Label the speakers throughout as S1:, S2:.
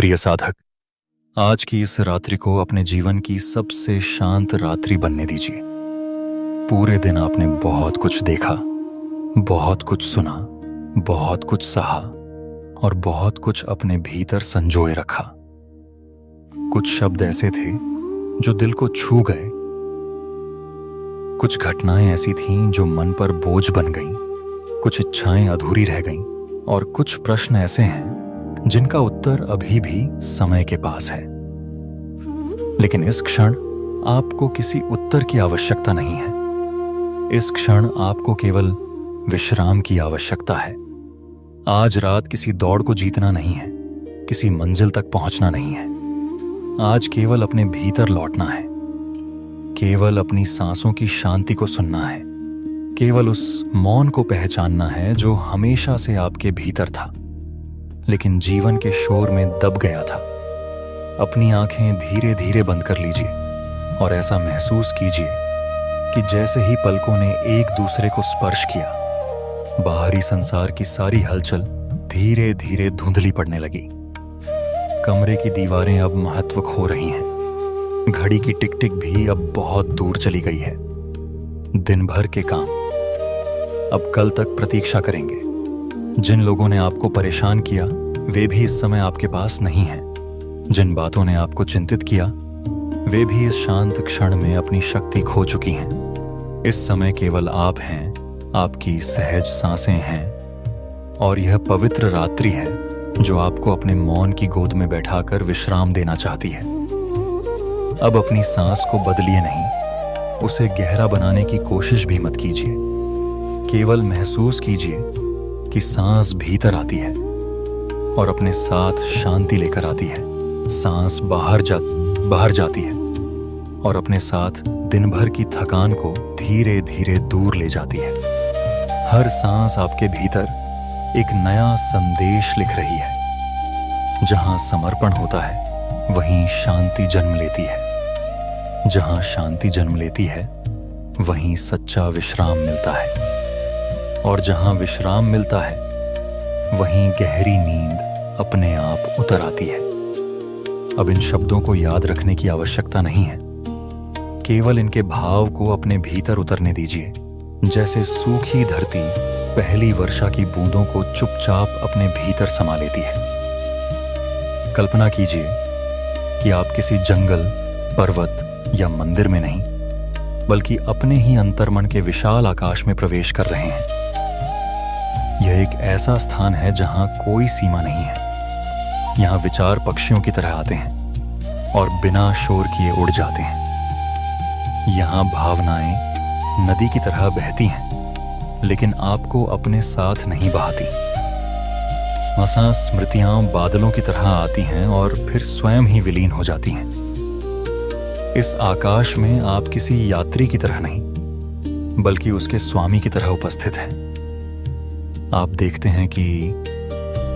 S1: प्रिय साधक, आज की इस रात्रि को अपने जीवन की सबसे शांत रात्रि बनने दीजिए। पूरे दिन आपने बहुत कुछ देखा, बहुत कुछ सुना, बहुत कुछ सहा और बहुत कुछ अपने भीतर संजोए रखा। कुछ शब्द ऐसे थे जो दिल को छू गए, कुछ घटनाएं ऐसी थीं जो मन पर बोझ बन गईं, कुछ इच्छाएं अधूरी रह गईं और कुछ प्रश्न ऐसे हैं जिनका उत्तर अभी भी समय के पास है। लेकिन इस क्षण आपको किसी उत्तर की आवश्यकता नहीं है। इस क्षण आपको केवल विश्राम की आवश्यकता है। आज रात किसी दौड़ को जीतना नहीं है, किसी मंजिल तक पहुंचना नहीं है। आज केवल अपने भीतर लौटना है, केवल अपनी सांसों की शांति को सुनना है, केवल उस मौन को पहचानना है जो हमेशा से आपके भीतर था लेकिन जीवन के शोर में दब गया था। अपनी आंखें धीरे धीरे बंद कर लीजिए और ऐसा महसूस कीजिए कि जैसे ही पलकों ने एक दूसरे को स्पर्श किया, बाहरी संसार की सारी हलचल धीरे धीरे धुंधली पड़ने लगी। कमरे की दीवारें अब महत्व खो रही हैं। घड़ी की टिक टिक भी अब बहुत दूर चली गई है। दिन भर के काम अब कल तक प्रतीक्षा करेंगे। जिन लोगों ने आपको परेशान किया वे भी इस समय आपके पास नहीं हैं। जिन बातों ने आपको चिंतित किया वे भी इस शांत क्षण में अपनी शक्ति खो चुकी हैं। इस समय केवल आप हैं, आपकी सहज सांसें हैं और यह पवित्र रात्रि है जो आपको अपने मौन की गोद में बैठाकर विश्राम देना चाहती है। अब अपनी सांस को बदलिए नहीं, उसे गहरा बनाने की कोशिश भी मत कीजिए। केवल महसूस कीजिए कि सांस भीतर आती है और अपने साथ शांति लेकर आती है। सांस बाहर जाती है और अपने साथ दिन भर की थकान को धीरे धीरे दूर ले जाती है। हर सांस आपके भीतर एक नया संदेश लिख रही है। जहां समर्पण होता है वहीं शांति जन्म लेती है। जहां शांति जन्म लेती है वहीं सच्चा विश्राम मिलता है और जहां विश्राम मिलता है वहीं गहरी नींद अपने आप उतर आती है। अब इन शब्दों को याद रखने की आवश्यकता नहीं है, केवल इनके भाव को अपने भीतर उतरने दीजिए। जैसे सूखी धरती पहली वर्षा की बूंदों को चुपचाप अपने भीतर समा लेती है। कल्पना कीजिए कि आप किसी जंगल, पर्वत या मंदिर में नहीं बल्कि अपने ही अंतर्मन के विशाल आकाश में प्रवेश कर रहे हैं। यह एक ऐसा स्थान है जहां कोई सीमा नहीं है। यहां विचार पक्षियों की तरह आते हैं और बिना शोर किए उड़ जाते हैं। यहां भावनाएं नदी की तरह बहती हैं लेकिन आपको अपने साथ नहीं बहाती। वहां स्मृतियां बादलों की तरह आती हैं और फिर स्वयं ही विलीन हो जाती हैं। इस आकाश में आप किसी यात्री की तरह नहीं बल्कि उसके स्वामी की तरह उपस्थित हैं। आप देखते हैं कि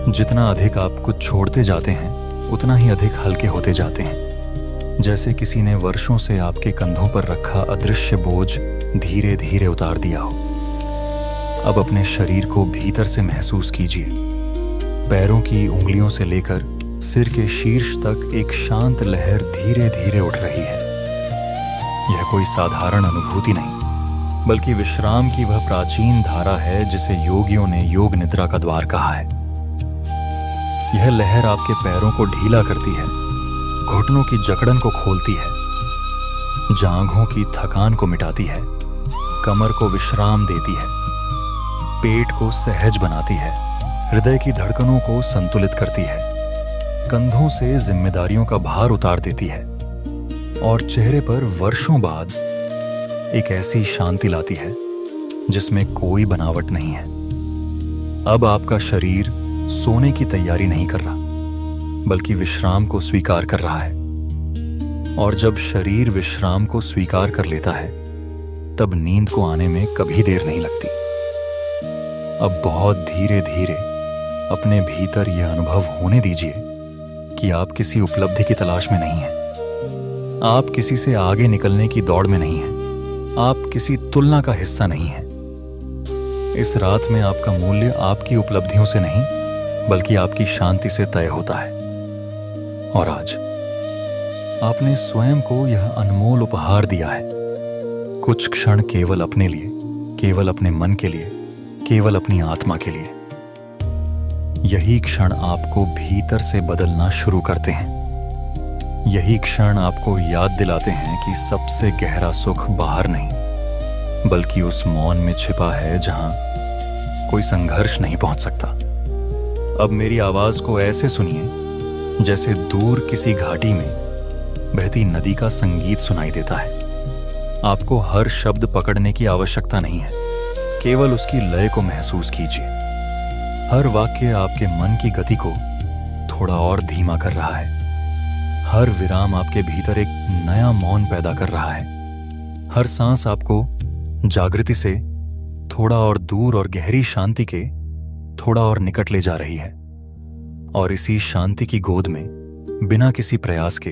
S1: जितना अधिक आप कुछ छोड़ते जाते हैं उतना ही अधिक हल्के होते जाते हैं। जैसे किसी ने वर्षों से आपके कंधों पर रखा अदृश्य बोझ धीरे धीरे उतार दिया हो। अब अपने शरीर को भीतर से महसूस कीजिए। पैरों की उंगलियों से लेकर सिर के शीर्ष तक एक शांत लहर धीरे धीरे उठ रही है। यह कोई साधारण अनुभूति नहीं बल्कि विश्राम की वह प्राचीन धारा है जिसे योगियों ने योग निद्रा का द्वार कहा है। यह लहर आपके पैरों को ढीला करती है, घुटनों की जकड़न को खोलती है, जांघों की थकान को मिटाती है, कमर को विश्राम देती है, पेट को सहज बनाती है, हृदय की धड़कनों को संतुलित करती है, कंधों से जिम्मेदारियों का भार उतार देती है और चेहरे पर वर्षों बाद एक ऐसी शांति लाती है जिसमें कोई बनावट नहीं है। अब आपका शरीर सोने की तैयारी नहीं कर रहा बल्कि विश्राम को स्वीकार कर रहा है और जब शरीर विश्राम को स्वीकार कर लेता है तब नींद को आने में कभी देर नहीं लगती। अब बहुत धीरे धीरे अपने भीतर यह अनुभव होने दीजिए कि आप किसी उपलब्धि की तलाश में नहीं हैं। आप किसी से आगे निकलने की दौड़ में नहीं हैं। आप किसी तुलना का हिस्सा नहीं हैं। इस रात में आपका मूल्य आपकी उपलब्धियों से नहीं बल्कि आपकी शांति से तय होता है। और आज आपने स्वयं को यह अनमोल उपहार दिया है। कुछ क्षण केवल अपने लिए, केवल अपने मन के लिए, केवल अपनी आत्मा के लिए। यही क्षण आपको भीतर से बदलना शुरू करते हैं। यही क्षण आपको याद दिलाते हैं कि सबसे गहरा सुख बाहर नहीं, बल्कि उस मौन में छिपा है जहां कोई संघर्ष नहीं पहुंच सकता। अब मेरी आवाज को ऐसे सुनिए जैसे दूर किसी घाटी में बहती नदी का संगीत सुनाई देता है। आपको हर शब्द पकड़ने की आवश्यकता नहीं है, केवल उसकी लय को महसूस कीजिए। हर वाक्य आपके मन की गति को थोड़ा और धीमा कर रहा है। हर विराम आपके भीतर एक नया मौन पैदा कर रहा है। हर सांस आपको जागृति से थोड़ा और दूर और गहरी शांति के थोड़ा और निकट ले जा रही है। और इसी शांति की गोद में बिना किसी प्रयास के,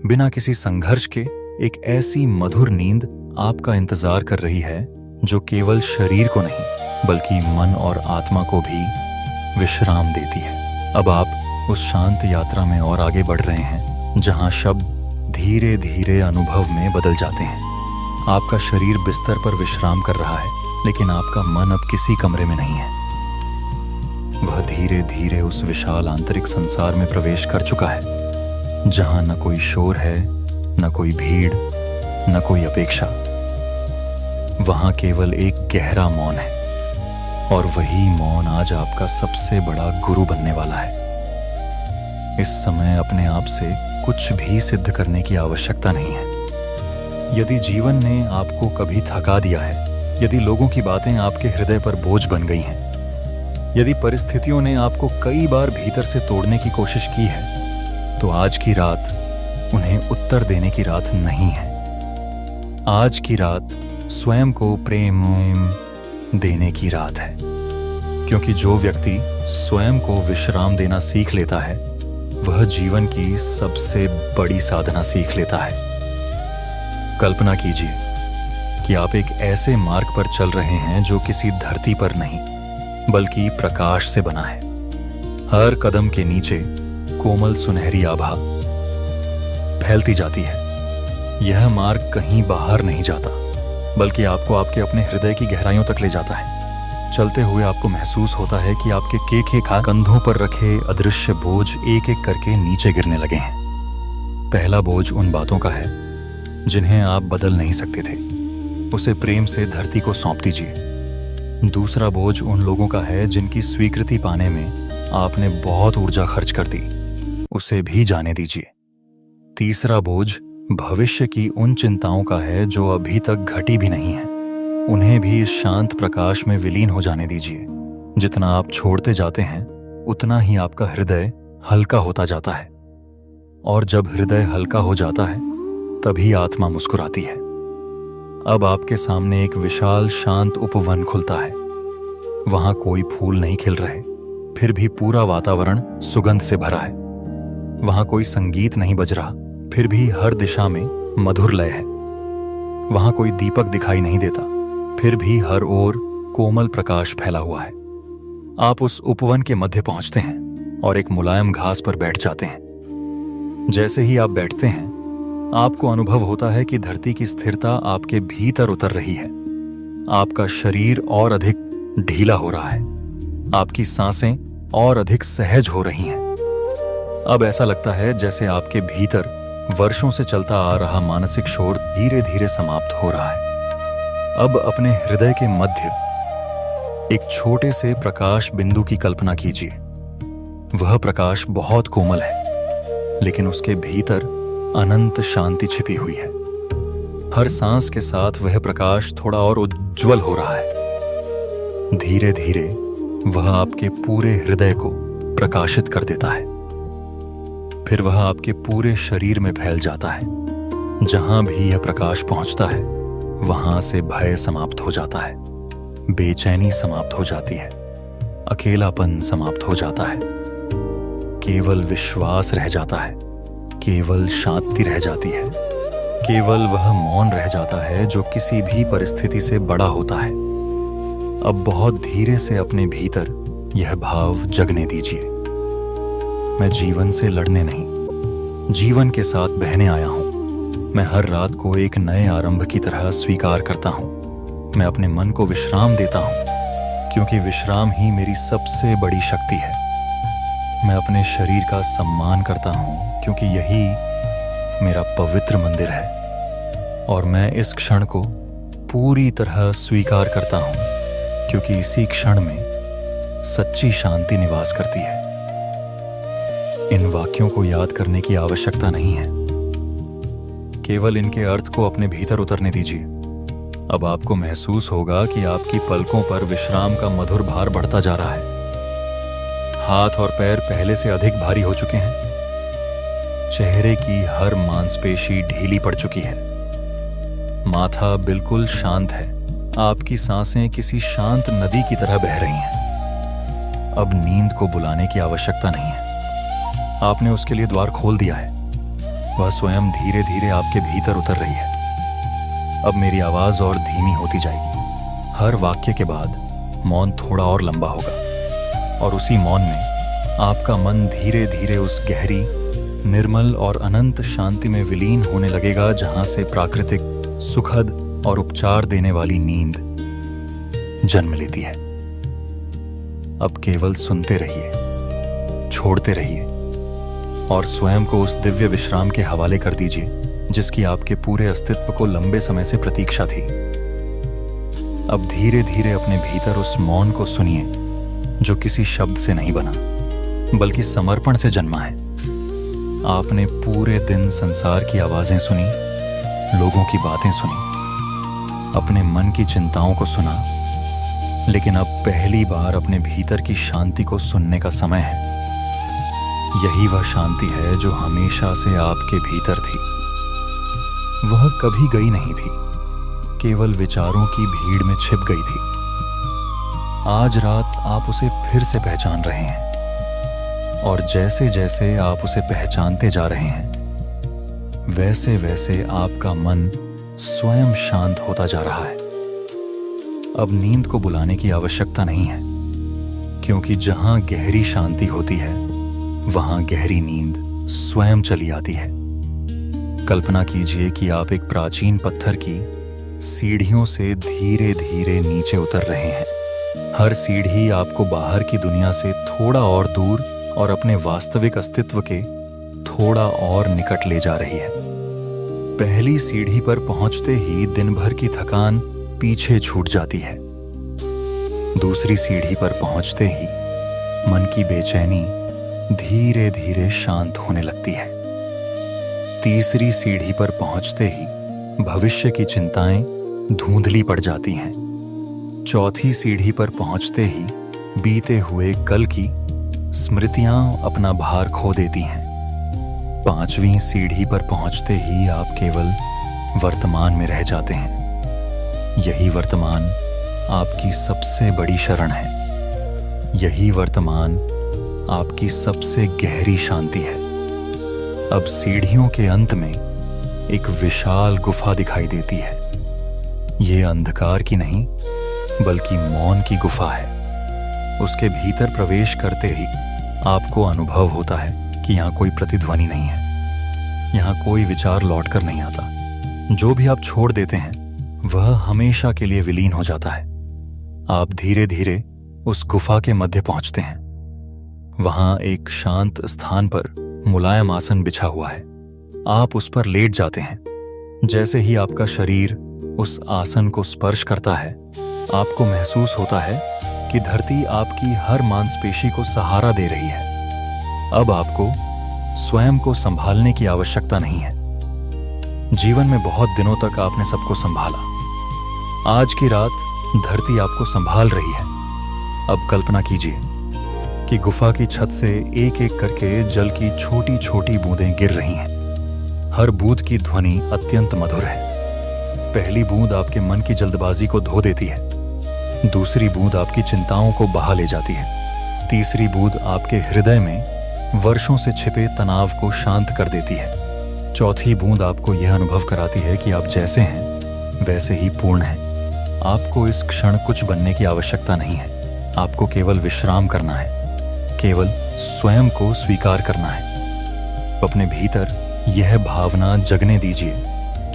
S1: बिना किसी संघर्ष के एक ऐसी मधुर नींद आपका इंतजार कर रही है जो केवल शरीर को नहीं बल्कि मन और आत्मा को भी विश्राम देती है। अब आप उस शांत यात्रा में और आगे बढ़ रहे हैं जहां शब्द धीरे धीरे अनुभव में बदल जाते हैं। आपका शरीर बिस्तर पर विश्राम कर रहा है, लेकिन आपका मन अब किसी कमरे में नहीं है। वह धीरे धीरे उस विशाल आंतरिक संसार में प्रवेश कर चुका है जहां न कोई शोर है, न कोई भीड़, न कोई अपेक्षा। वहां केवल एक गहरा मौन है, और वही मौन आज आपका सबसे बड़ा गुरु बनने वाला है। इस समय अपने आप से कुछ भी सिद्ध करने की आवश्यकता नहीं है। यदि जीवन ने आपको कभी थका दिया है, यदि लोगों की बातें आपके हृदय पर बोझ बन गई हैं, यदि परिस्थितियों ने आपको कई बार भीतर से तोड़ने की कोशिश की है, तो आज की रात उन्हें उत्तर देने की रात नहीं है। आज की रात स्वयं को प्रेम देने की रात है, क्योंकि जो व्यक्ति स्वयं को विश्राम देना सीख लेता है वह जीवन की सबसे बड़ी साधना सीख लेता है। कल्पना कीजिए कि आप एक ऐसे मार्ग पर चल रहे हैं जो किसी धरती पर नहीं बल्कि प्रकाश से बना है। हर कदम के नीचे कोमल सुनहरी आभा फैलती जाती है। यह मार्ग कहीं बाहर नहीं जाता, बल्कि आपको आपके अपने हृदय की गहराइयों तक ले जाता है। चलते हुए आपको महसूस होता है कि आपके केखे कंधों पर रखे अदृश्य बोझ एक एक करके नीचे गिरने लगे हैं। पहला बोझ उन बातों का है जिन्हें आप बदल नहीं सकते थे, उसे प्रेम से धरती को सौंप दीजिए। दूसरा बोझ उन लोगों का है जिनकी स्वीकृति पाने में आपने बहुत ऊर्जा खर्च कर दी, उसे भी जाने दीजिए। तीसरा बोझ भविष्य की उन चिंताओं का है जो अभी तक घटी भी नहीं है, उन्हें भी इस शांत प्रकाश में विलीन हो जाने दीजिए। जितना आप छोड़ते जाते हैं उतना ही आपका हृदय हल्का होता जाता है, और जब हृदय हल्का हो जाता है तभी आत्मा मुस्कुराती है। अब आपके सामने एक विशाल शांत उपवन खुलता है। वहां कोई फूल नहीं खिल रहे, फिर भी पूरा वातावरण सुगंध से भरा है। वहां कोई संगीत नहीं बज रहा, फिर भी हर दिशा में मधुर लय है। वहां कोई दीपक दिखाई नहीं देता, फिर भी हर ओर कोमल प्रकाश फैला हुआ है। आप उस उपवन के मध्य पहुंचते हैं और एक मुलायम घास पर बैठ जाते हैं। जैसे ही आप बैठते हैं आपको अनुभव होता है कि धरती की स्थिरता आपके भीतर उतर रही है। आपका शरीर और अधिक ढीला हो रहा है, आपकी सांसें और अधिक सहज हो रही हैं। अब ऐसा लगता है जैसे आपके भीतर वर्षों से चलता आ रहा मानसिक शोर धीरे धीरे समाप्त हो रहा है। अब अपने हृदय के मध्य एक छोटे से प्रकाश बिंदु की कल्पना कीजिए। वह प्रकाश बहुत कोमल है, लेकिन उसके भीतर अनंत शांति छिपी हुई है। हर सांस के साथ वह प्रकाश थोड़ा और उज्जवल हो रहा है। धीरे धीरे वह आपके पूरे हृदय को प्रकाशित कर देता है। फिर वह आपके पूरे शरीर में फैल जाता है। जहां भी यह प्रकाश पहुंचता है वहां से भय समाप्त हो जाता है, बेचैनी समाप्त हो जाती है, अकेलापन समाप्त हो जाता है। केवल विश्वास रह जाता है, केवल शांति रह जाती है, केवल वह मौन रह जाता है जो किसी भी परिस्थिति से बड़ा होता है। अब बहुत धीरे से अपने भीतर यह भाव जगने दीजिए। मैं जीवन से लड़ने नहीं जीवन के साथ बहने आया हूं। मैं हर रात को एक नए आरंभ की तरह स्वीकार करता हूं। मैं अपने मन को विश्राम देता हूं, क्योंकि विश्राम ही मेरी सबसे बड़ी शक्ति है। मैं अपने शरीर का सम्मान करता हूं, क्योंकि यही मेरा पवित्र मंदिर है। और मैं इस क्षण को पूरी तरह स्वीकार करता हूं, क्योंकि इसी क्षण में सच्ची शांति निवास करती है। इन वाक्यों को याद करने की आवश्यकता नहीं है, केवल इनके अर्थ को अपने भीतर उतरने दीजिए। अब आपको महसूस होगा कि आपकी पलकों पर विश्राम का मधुर भार बढ़ता जा रहा है। हाथ और पैर पहले से अधिक भारी हो चुके हैं। चेहरे की हर मांसपेशी ढीली पड़ चुकी है। माथा बिल्कुल शांत है। आपकी सांसें किसी शांत नदी की तरह बह रही हैं। अब नींद को बुलाने की आवश्यकता नहीं है। आपने उसके लिए द्वार खोल दिया है। वह स्वयं धीरे धीरे आपके भीतर उतर रही है। अब मेरी आवाज और धीमी होती जाएगी। हर वाक्य के बाद मौन थोड़ा और लंबा होगा, और उसी मौन में आपका मन धीरे धीरे उस गहरी, निर्मल और अनंत शांति में विलीन होने लगेगा, जहां से प्राकृतिक, सुखद और उपचार देने वाली नींद जन्म लेती है। अब केवल सुनते रहिए, छोड़ते रहिए और स्वयं को उस दिव्य विश्राम के हवाले कर दीजिए, जिसकी आपके पूरे अस्तित्व को लंबे समय से प्रतीक्षा थी। अब धीरे धीरे अपने भीतर उस मौन को सुनिए, जो किसी शब्द से नहीं बना, बल्कि समर्पण से जन्मा है। आपने पूरे दिन संसार की आवाजें सुनी, लोगों की बातें सुनी, अपने मन की चिंताओं को सुना, लेकिन अब पहली बार अपने भीतर की शांति को सुनने का समय है। यही वह शांति है जो हमेशा से आपके भीतर थी। वह कभी गई नहीं थी, केवल विचारों की भीड़ में छिप गई थी। आज रात आप उसे फिर से पहचान रहे हैं, और जैसे जैसे आप उसे पहचानते जा रहे हैं, वैसे वैसे आपका मन स्वयं शांत होता जा रहा है। अब नींद को बुलाने की आवश्यकता नहीं है, क्योंकि जहां गहरी शांति होती है, वहां गहरी नींद स्वयं चली आती है। कल्पना कीजिए कि आप एक प्राचीन पत्थर की सीढ़ियों से धीरे धीरे नीचे उतर रहे हैं। हर सीढ़ी आपको बाहर की दुनिया से थोड़ा और दूर और अपने वास्तविक अस्तित्व के थोड़ा और निकट ले जा रही है। पहली सीढ़ी पर पहुंचते ही दिन भर की थकान पीछे छूट जाती है। दूसरी सीढ़ी पर पहुंचते ही मन की बेचैनी धीरे धीरे शांत होने लगती है। तीसरी सीढ़ी पर पहुंचते ही भविष्य की चिंताएं धुंधली पड़ जाती हैं। चौथी सीढ़ी पर पहुंचते ही बीते हुए कल की स्मृतियां अपना भार खो देती हैं। पांचवीं सीढ़ी पर पहुंचते ही आप केवल वर्तमान में रह जाते हैं। यही वर्तमान आपकी सबसे बड़ी शरण है। यही वर्तमान आपकी सबसे गहरी शांति है। अब सीढ़ियों के अंत में एक विशाल गुफा दिखाई देती है। यह अंधकार की नहीं, बल्कि मौन की गुफा है। उसके भीतर प्रवेश करते ही आपको अनुभव होता है कि यहाँ कोई प्रतिध्वनि नहीं है। यहाँ कोई विचार लौटकर नहीं आता। जो भी आप छोड़ देते हैं, वह हमेशा के लिए विलीन हो जाता है। आप धीरे धीरे उस गुफा के मध्य पहुंचते हैं। वहां एक शांत स्थान पर मुलायम आसन बिछा हुआ है। आप उस पर लेट जाते हैं। जैसे ही आपका शरीर उस आसन को स्पर्श करता है, आपको महसूस होता है कि धरती आपकी हर मांसपेशी को सहारा दे रही है। अब आपको स्वयं को संभालने की आवश्यकता नहीं है। जीवन में बहुत दिनों तक आपने सबको संभाला। आज की रात धरती आपको संभाल रही है। अब कल्पना कीजिए कि गुफा की छत से एक एक करके जल की छोटी छोटी बूंदें गिर रही हैं। हर बूंद की ध्वनि अत्यंत मधुर है। पहली बूंद आपके मन की जल्दबाजी को धो देती है। दूसरी बूंद आपकी चिंताओं को बहा ले जाती है। तीसरी बूंद आपके हृदय में वर्षों से छिपे तनाव को शांत कर देती है। चौथी बूंद आपको यह अनुभव कराती है कि आप जैसे हैं वैसे ही पूर्ण हैं। आपको इस क्षण कुछ बनने की आवश्यकता नहीं है। आपको केवल विश्राम करना है, केवल स्वयं को स्वीकार करना है। अपने भीतर यह भावना जगने दीजिए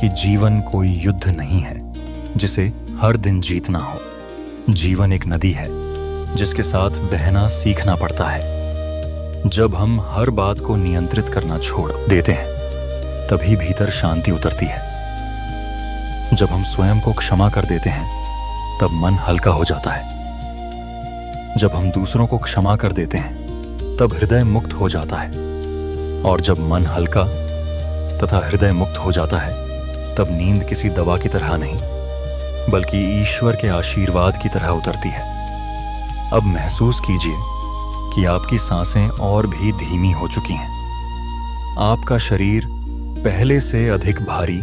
S1: कि जीवन कोई युद्ध नहीं है जिसे हर दिन जीतना हो। जीवन एक नदी है जिसके साथ बहना सीखना पड़ता है। जब हम हर बात को नियंत्रित करना छोड़ देते हैं तभी भीतर शांति उतरती है। जब हम स्वयं को क्षमा कर देते हैं तब मन हल्का हो जाता है। जब हम दूसरों को क्षमा कर देते हैं तब हृदय मुक्त हो जाता है। और जब मन हल्का तथा हृदय मुक्त हो जाता है तब नींद किसी दवा की तरह नहीं बल्कि ईश्वर के आशीर्वाद की तरह उतरती है। अब महसूस कीजिए कि आपकी सांसें और भी धीमी हो चुकी हैं। आपका शरीर पहले से अधिक भारी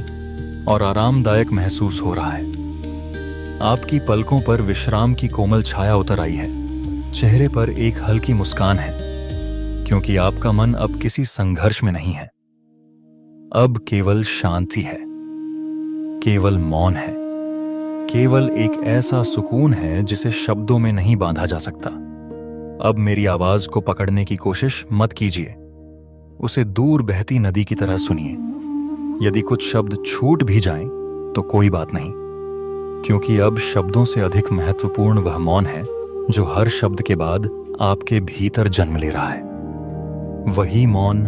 S1: और आरामदायक महसूस हो रहा है। आपकी पलकों पर विश्राम की कोमल छाया उतर आई है। चेहरे पर एक हल्की मुस्कान है क्योंकि आपका मन अब किसी संघर्ष में नहीं है। अब केवल शांति है, केवल मौन है, केवल एक ऐसा सुकून है जिसे शब्दों में नहीं बांधा जा सकता। अब मेरी आवाज को पकड़ने की कोशिश मत कीजिए, उसे दूर बहती नदी की तरह सुनिए। यदि कुछ शब्द छूट भी जाएं तो कोई बात नहीं, क्योंकि अब शब्दों से अधिक महत्वपूर्ण वह मौन है जो हर शब्द के बाद आपके भीतर जन्म ले रहा है। वही मौन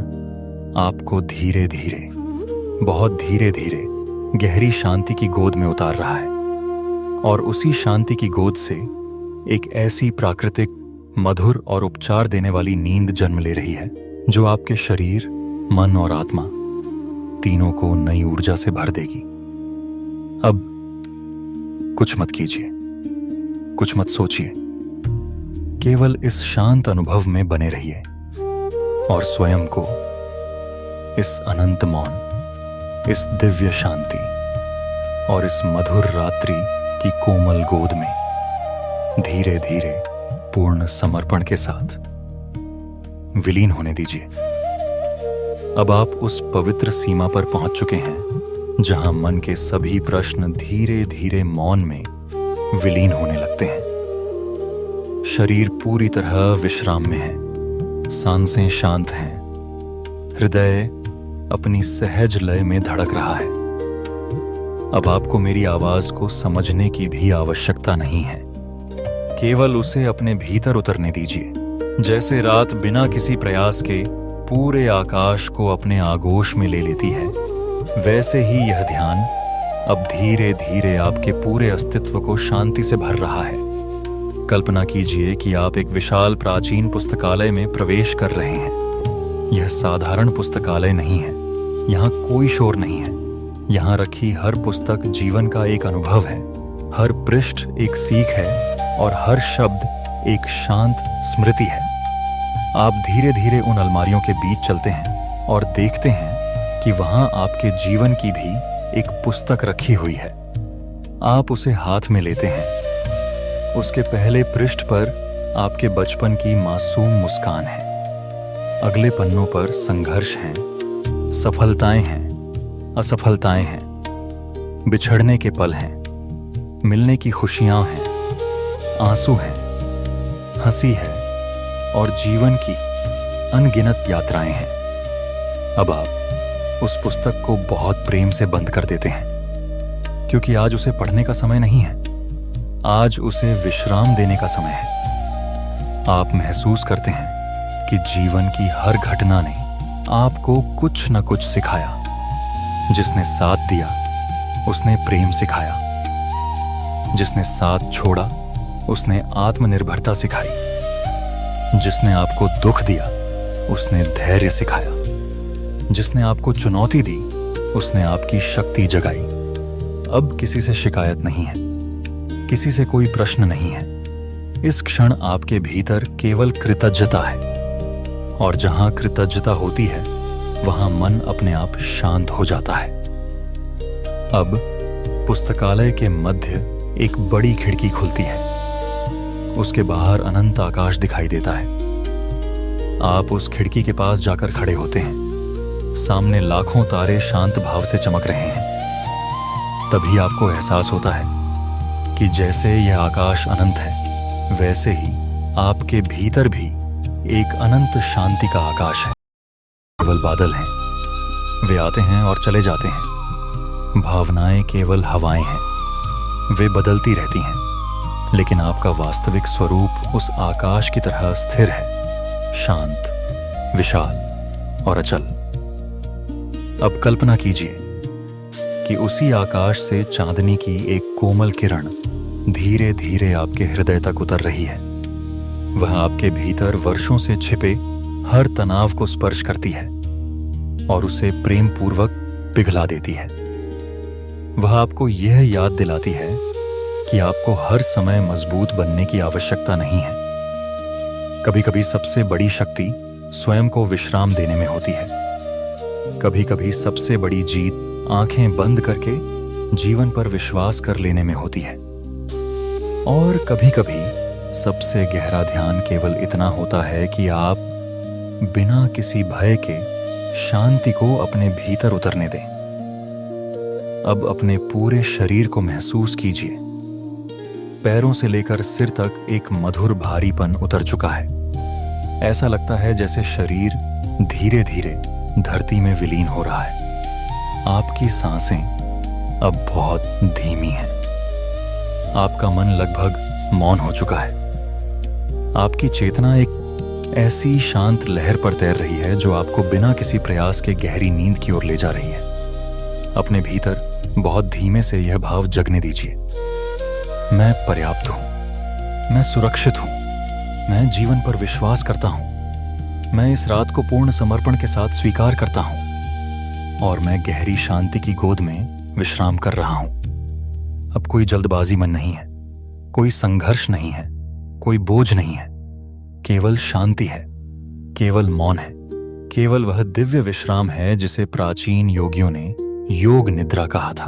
S1: आपको धीरे धीरे, बहुत धीरे धीरे गहरी शांति की गोद में उतार रहा है। और उसी शांति की गोद से एक ऐसी प्राकृतिक, मधुर और उपचार देने वाली नींद जन्म ले रही है जो आपके शरीर, मन और आत्मा तीनों को नई ऊर्जा से भर देगी। अब कुछ मत कीजिए, कुछ मत सोचिए, केवल इस शांत अनुभव में बने रहिए और स्वयं को इस अनंत मौन, इस दिव्य शांति और इस मधुर रात्रि की कोमल गोद में धीरे धीरे पूर्ण समर्पण के साथ विलीन होने दीजिए। अब आप उस पवित्र सीमा पर पहुंच चुके हैं जहां मन के सभी प्रश्न धीरे धीरे मौन में विलीन होने लगते हैं। शरीर पूरी तरह विश्राम में है, सांसें शांत हैं, हृदय अपनी सहज लय में धड़क रहा है। अब आपको मेरी आवाज को समझने की भी आवश्यकता नहीं है, केवल उसे अपने भीतर उतरने दीजिए। जैसे रात बिना किसी प्रयास के पूरे आकाश को अपने आगोश में ले लेती है, वैसे ही यह ध्यान अब धीरे धीरे आपके पूरे अस्तित्व को शांति से भर रहा है। कल्पना कीजिए कि आप एक विशाल प्राचीन पुस्तकालय में प्रवेश कर रहे हैं। यह साधारण पुस्तकालय नहीं है, यहाँ कोई शोर नहीं है। यहाँ रखी हर पुस्तक जीवन का एक अनुभव है, हर पृष्ठ एक सीख है और हर शब्द एक शांत स्मृति है। आप धीरे धीरे उन अलमारियों के बीच चलते हैं और देखते हैं कि वहाँ आपके जीवन की भी एक पुस्तक रखी हुई है। आप उसे हाथ में लेते हैं। उसके पहले पृष्ठ पर आपके बचपन की मासूम मुस्कान है। अगले पन्नों पर संघर्ष हैं, सफलताएं हैं, असफलताएं हैं, बिछड़ने के पल हैं, मिलने की खुशियां हैं, आंसू हैं, हंसी है और जीवन की अनगिनत यात्राएं हैं। अब आप उस पुस्तक को बहुत प्रेम से बंद कर देते हैं, क्योंकि आज उसे पढ़ने का समय नहीं है, आज उसे विश्राम देने का समय है। आप महसूस करते हैं कि जीवन की हर घटना ने आपको कुछ न कुछ सिखाया। जिसने साथ दिया उसने प्रेम सिखाया, जिसने साथ छोड़ा उसने आत्मनिर्भरता सिखाई, जिसने आपको दुख दिया उसने धैर्य सिखाया, जिसने आपको चुनौती दी उसने आपकी शक्ति जगाई। अब किसी से शिकायत नहीं है, किसी से कोई प्रश्न नहीं है। इस क्षण आपके भीतर केवल कृतज्ञता है, और जहां कृतज्ञता होती है वहां मन अपने आप शांत हो जाता है। अब पुस्तकालय के मध्य एक बड़ी खिड़की खुलती है। उसके बाहर अनंत आकाश दिखाई देता है। आप उस खिड़की के पास जाकर खड़े होते हैं। सामने लाखों तारे शांत भाव से चमक रहे हैं। तभी आपको एहसास होता है कि जैसे यह आकाश अनंत है, वैसे ही आपके भीतर भी एक अनंत शांति का आकाश है। केवल बादल हैं, वे आते हैं और चले जाते हैं। भावनाएं केवल हवाएं हैं, वे बदलती रहती हैं, लेकिन आपका वास्तविक स्वरूप उस आकाश की तरह स्थिर है, शांत, विशाल और अचल। अब कल्पना कीजिए कि उसी आकाश से चांदनी की एक कोमल किरण धीरे धीरे आपके हृदय तक उतर रही है। वह आपके भीतर वर्षों से छिपे हर तनाव को स्पर्श करती है और उसे प्रेम पूर्वक पिघला देती है। वह आपको यह याद दिलाती है कि आपको हर समय मजबूत बनने की आवश्यकता नहीं है। कभी कभी सबसे बड़ी शक्ति स्वयं को विश्राम देने में होती है। कभी कभी सबसे बड़ी जीत आंखें बंद करके जीवन पर विश्वास कर लेने में होती है। और कभी कभी सबसे गहरा ध्यान केवल इतना होता है कि आप बिना किसी भय के शांति को अपने भीतर उतरने दें। अब अपने पूरे शरीर को महसूस कीजिए। पैरों से लेकर सिर तक एक मधुर भारीपन उतर चुका है। ऐसा लगता है जैसे शरीर धीरे धीरे धरती में विलीन हो रहा है। आपकी सांसें अब बहुत धीमी हैं। आपका मन लगभग मौन हो चुका है। आपकी चेतना एक ऐसी शांत लहर पर तैर रही है जो आपको बिना किसी प्रयास के गहरी नींद की ओर ले जा रही है। अपने भीतर बहुत धीमे से यह भाव जगने दीजिए। मैं पर्याप्त हूं, मैं सुरक्षित हूं, मैं जीवन पर विश्वास करता हूं, मैं इस रात को पूर्ण समर्पण के साथ स्वीकार करता हूं और मैं गहरी शांति की गोद में विश्राम कर रहा हूं। अब कोई जल्दबाजी मन नहीं है, कोई संघर्ष नहीं है, कोई बोझ नहीं है, केवल शांति है, केवल मौन है, केवल वह दिव्य विश्राम है जिसे प्राचीन योगियों ने योग निद्रा कहा था।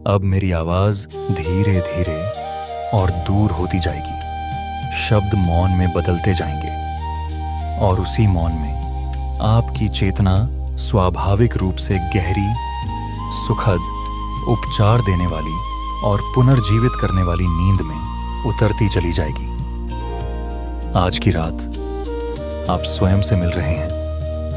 S1: अब मेरी आवाज धीरे धीरे और दूर होती जाएगी। शब्द मौन में बदलते जाएंगे और उसी मौन में आपकी चेतना स्वाभाविक रूप से गहरी, सुखद, उपचार देने वाली और पुनर्जीवित करने वाली नींद में उतरती चली जाएगी। आज की रात आप स्वयं से मिल रहे हैं,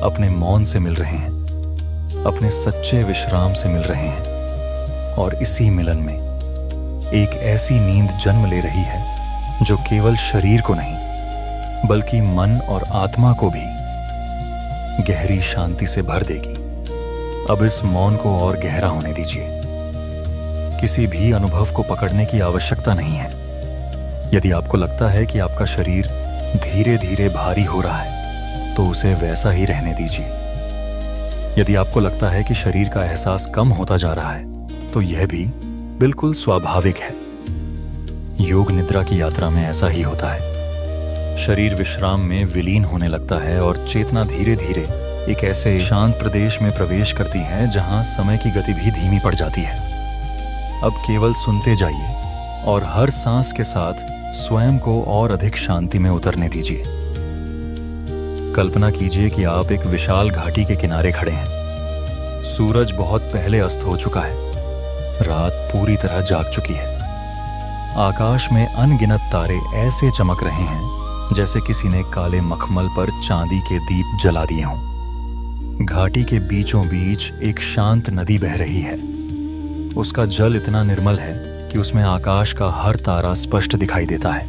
S1: अपने मौन से मिल रहे हैं, अपने सच्चे विश्राम से मिल रहे हैं और इसी मिलन में एक ऐसी नींद जन्म ले रही है जो केवल शरीर को नहीं बल्कि मन और आत्मा को भी गहरी शांति से भर देगी। अब इस मौन को और गहरा होने दीजिए। किसी भी अनुभव को पकड़ने की आवश्यकता नहीं है। यदि आपको लगता है कि आपका शरीर धीरे धीरे भारी हो रहा है तो उसे वैसा ही रहने दीजिए। यदि आपको लगता है कि शरीर का एहसास कम होता जा रहा है तो यह भी बिल्कुल स्वाभाविक है। योग निद्रा की यात्रा में ऐसा ही होता है। शरीर विश्राम में विलीन होने लगता है और चेतना धीरे धीरे एक ऐसे शांत प्रदेश में प्रवेश करती है जहां समय की गति भी धीमी पड़ जाती है। अब केवल सुनते जाइए और हर सांस के साथ स्वयं को और अधिक शांति में उतरने दीजिए। कल्पना कीजिए कि आप एक विशाल घाटी के किनारे खड़े हैं। सूरज बहुत पहले अस्त हो चुका है। रात पूरी तरह जाग चुकी है। आकाश में अनगिनत तारे ऐसे चमक रहे हैं जैसे किसी ने काले मखमल पर चांदी के दीप जला दिए हों। घाटी के बीचों बीच एक शांत नदी बह रही है। उसका जल इतना निर्मल है कि उसमें आकाश का हर तारा स्पष्ट दिखाई देता है।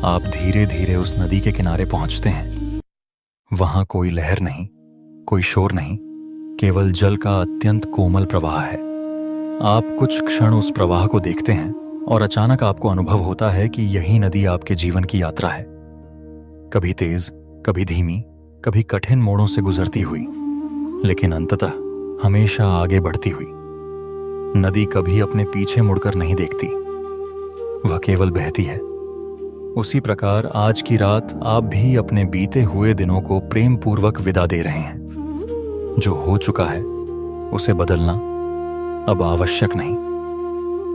S1: आप धीरे धीरे उस नदी के किनारे पहुंचते हैं। वहां कोई लहर नहीं, कोई शोर नहीं, केवल जल का अत्यंत कोमल प्रवाह है। आप कुछ क्षण उस प्रवाह को देखते हैं और अचानक आपको अनुभव होता है कि यही नदी आपके जीवन की यात्रा है। कभी तेज, कभी धीमी, कभी कठिन मोड़ों से गुजरती हुई, लेकिन अंततः हमेशा आगे बढ़ती हुई। नदी कभी अपने पीछे मुड़कर नहीं देखती, वह केवल बहती है। उसी प्रकार आज की रात आप भी अपने बीते हुए दिनों को प्रेम पूर्वक विदा दे रहे हैं। जो हो चुका है उसे बदलना अब आवश्यक नहीं।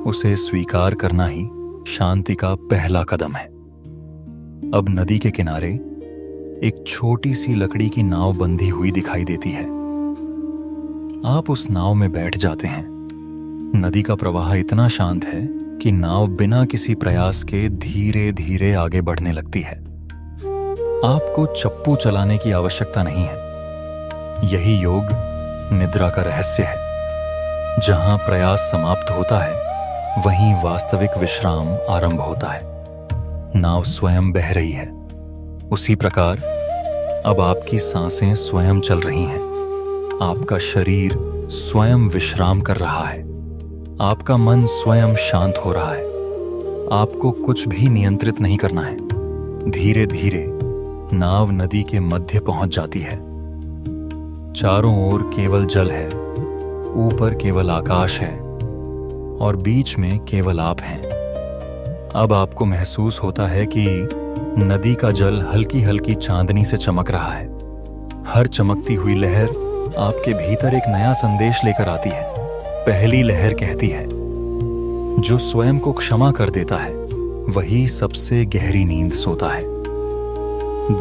S1: उसे स्वीकार करना ही शांति का पहला कदम है। अब नदी के किनारे एक छोटी सी लकड़ी की नाव बंधी हुई दिखाई देती है। आप उस नाव में बैठ जाते हैं। नदी का प्रवाह इतना शांत है कि नाव बिना किसी प्रयास के धीरे धीरे आगे बढ़ने लगती है। आपको चप्पू चलाने की आवश्यकता नहीं है। यही योग निद्रा का रहस्य है। जहां प्रयास समाप्त होता है वहीं वास्तविक विश्राम आरंभ होता है। नाव स्वयं बह रही है, उसी प्रकार अब आपकी सांसें स्वयं चल रही हैं। आपका शरीर स्वयं विश्राम कर रहा है, आपका मन स्वयं शांत हो रहा है। आपको कुछ भी नियंत्रित नहीं करना है। धीरे धीरे नाव नदी के मध्य पहुंच जाती है। चारों ओर केवल जल है, ऊपर केवल आकाश है और बीच में केवल आप हैं। अब आपको महसूस होता है कि नदी का जल हल्की हल्की चांदनी से चमक रहा है। हर चमकती हुई लहर आपके भीतर एक नया संदेश लेकर आती है। पहली लहर कहती है, जो स्वयं को क्षमा कर देता है वही सबसे गहरी नींद सोता है।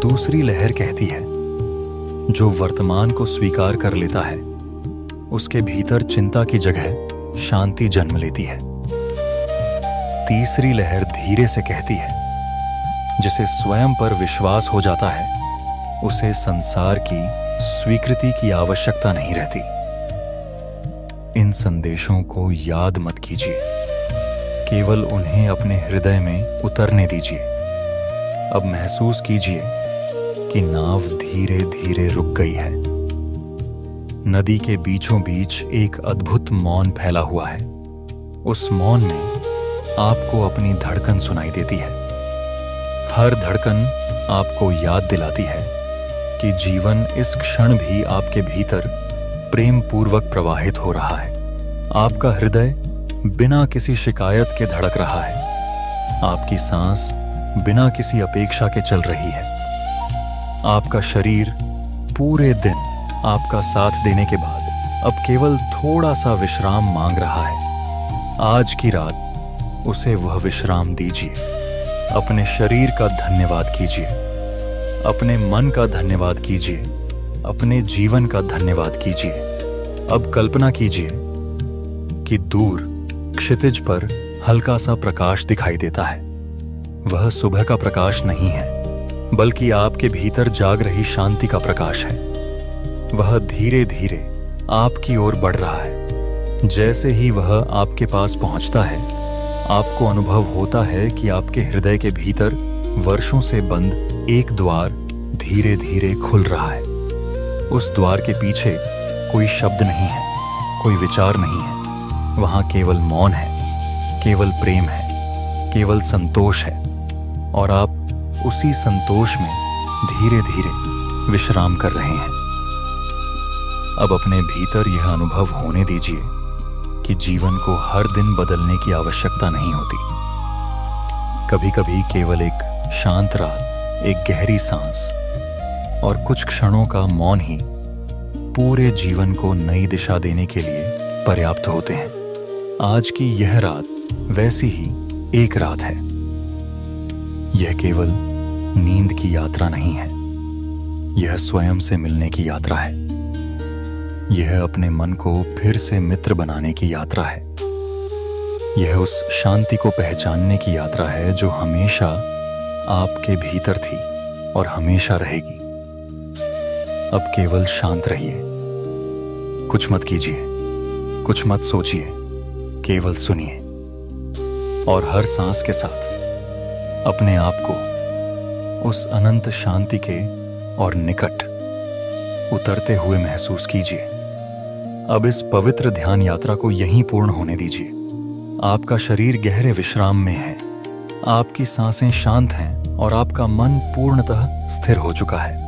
S1: दूसरी लहर कहती है, जो वर्तमान को स्वीकार कर लेता है उसके भीतर चिंता की जगह शांति जन्म लेती है। तीसरी लहर धीरे से कहती है, जिसे स्वयं पर विश्वास हो जाता है उसे संसार की स्वीकृति की आवश्यकता नहीं रहती। इन संदेशों को याद मत कीजिए, केवल उन्हें अपने हृदय में उतरने दीजिए। अब महसूस कीजिए कि नाव धीरे धीरे रुक गई है। नदी के बीचों बीच एक अद्भुत मौन फैला हुआ है। उस मौन में आपको अपनी धड़कन सुनाई देती है। हर धड़कन आपको याद दिलाती है कि जीवन इस क्षण भी आपके भीतर प्रेम पूर्वक प्रवाहित हो रहा है। आपका हृदय बिना किसी शिकायत के धड़क रहा है। आपकी सांस बिना किसी अपेक्षा के चल रही है। आपका शरीर पूरे दिन आपका साथ देने के बाद अब केवल थोड़ा सा विश्राम मांग रहा है। आज की रात उसे वह विश्राम दीजिए। अपने शरीर का धन्यवाद कीजिए, अपने मन का धन्यवाद कीजिए, अपने जीवन का धन्यवाद कीजिए। अब कल्पना कीजिए कि दूर क्षितिज पर हल्का सा प्रकाश दिखाई देता है। वह सुबह का प्रकाश नहीं है, बल्कि आपके भीतर जाग रही शांति का प्रकाश है। वह धीरे धीरे आपकी ओर बढ़ रहा है। जैसे ही वह आपके पास पहुंचता है, आपको अनुभव होता है कि आपके हृदय के भीतर वर्षों से बंद एक द्वार धीरे धीरे खुल रहा है। उस द्वार के पीछे कोई शब्द नहीं है, कोई विचार नहीं है। वहां केवल मौन है, केवल प्रेम है, केवल संतोष है और आप उसी संतोष में धीरे धीरे विश्राम कर रहे हैं। अब अपने भीतर यह अनुभव होने दीजिए कि जीवन को हर दिन बदलने की आवश्यकता नहीं होती। कभी कभी केवल एक शांत रात, एक गहरी सांस और कुछ क्षणों का मौन ही पूरे जीवन को नई दिशा देने के लिए पर्याप्त होते हैं। आज की यह रात वैसी ही एक रात है। यह केवल नींद की यात्रा नहीं है, यह स्वयं से मिलने की यात्रा है। यह अपने मन को फिर से मित्र बनाने की यात्रा है। यह उस शांति को पहचानने की यात्रा है जो हमेशा आपके भीतर थी और हमेशा रहेगी। अब केवल शांत रहिए, कुछ मत कीजिए, कुछ मत सोचिए, केवल सुनिए और हर सांस के साथ अपने आप को उस अनंत शांति के और निकट उतरते हुए महसूस कीजिए। अब इस पवित्र ध्यान यात्रा को यहीं पूर्ण होने दीजिए। आपका शरीर गहरे विश्राम में है, आपकी सांसें शांत हैं और आपका मन पूर्णतः स्थिर हो चुका है।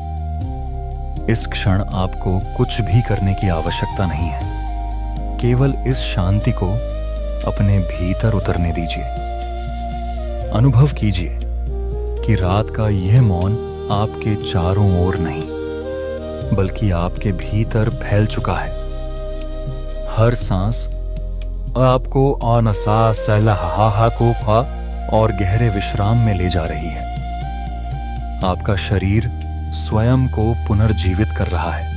S1: इस क्षण आपको कुछ भी करने की आवश्यकता नहीं है, केवल इस शांति को अपने भीतर उतरने दीजिए। अनुभव कीजिए कि रात का यह मौन आपके चारों ओर नहीं, बल्कि आपके भीतर फैल चुका है। हर सांस आपको अनसा सलहा को और गहरे विश्राम में ले जा रही है। आपका शरीर स्वयं को पुनर्जीवित कर रहा है।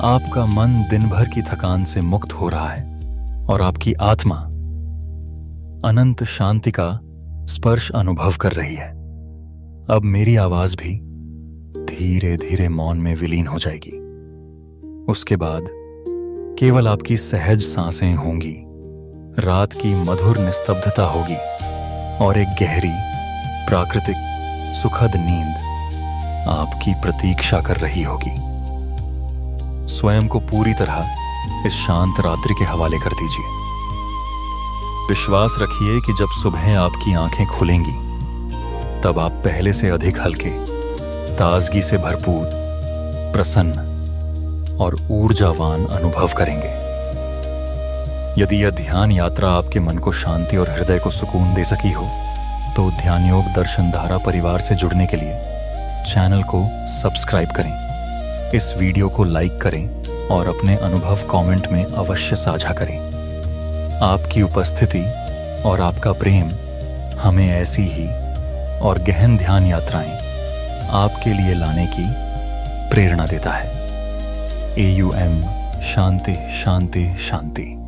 S1: आपका मन दिन भर की थकान से मुक्त हो रहा है और आपकी आत्मा अनंत शांति का स्पर्श अनुभव कर रही है। अब मेरी आवाज भी धीरे धीरे मौन में विलीन हो जाएगी। उसके बाद केवल आपकी सहज सांसें होंगी, रात की मधुर निस्तब्धता होगी और एक गहरी, प्राकृतिक, सुखद नींद आपकी प्रतीक्षा कर रही होगी। स्वयं को पूरी तरह इस शांत रात्रि के हवाले कर दीजिए। विश्वास रखिए कि जब सुबह आपकी आंखें खुलेंगी, तब आप पहले से अधिक हल्के, ताजगी से भरपूर, प्रसन्न और ऊर्जावान अनुभव करेंगे। यदि यह ध्यान यात्रा आपके मन को शांति और हृदय को सुकून दे सकी हो, तो ध्यान योग दर्शन धारा परिवार से जुड़ने के लिए चैनल को सब्सक्राइब करें, इस वीडियो को लाइक करें और अपने अनुभव कमेंट में अवश्य साझा करें। आपकी उपस्थिति और आपका प्रेम हमें ऐसी ही और गहन ध्यान यात्राएं आपके लिए लाने की प्रेरणा देता है। AUM शांति शांति शांति।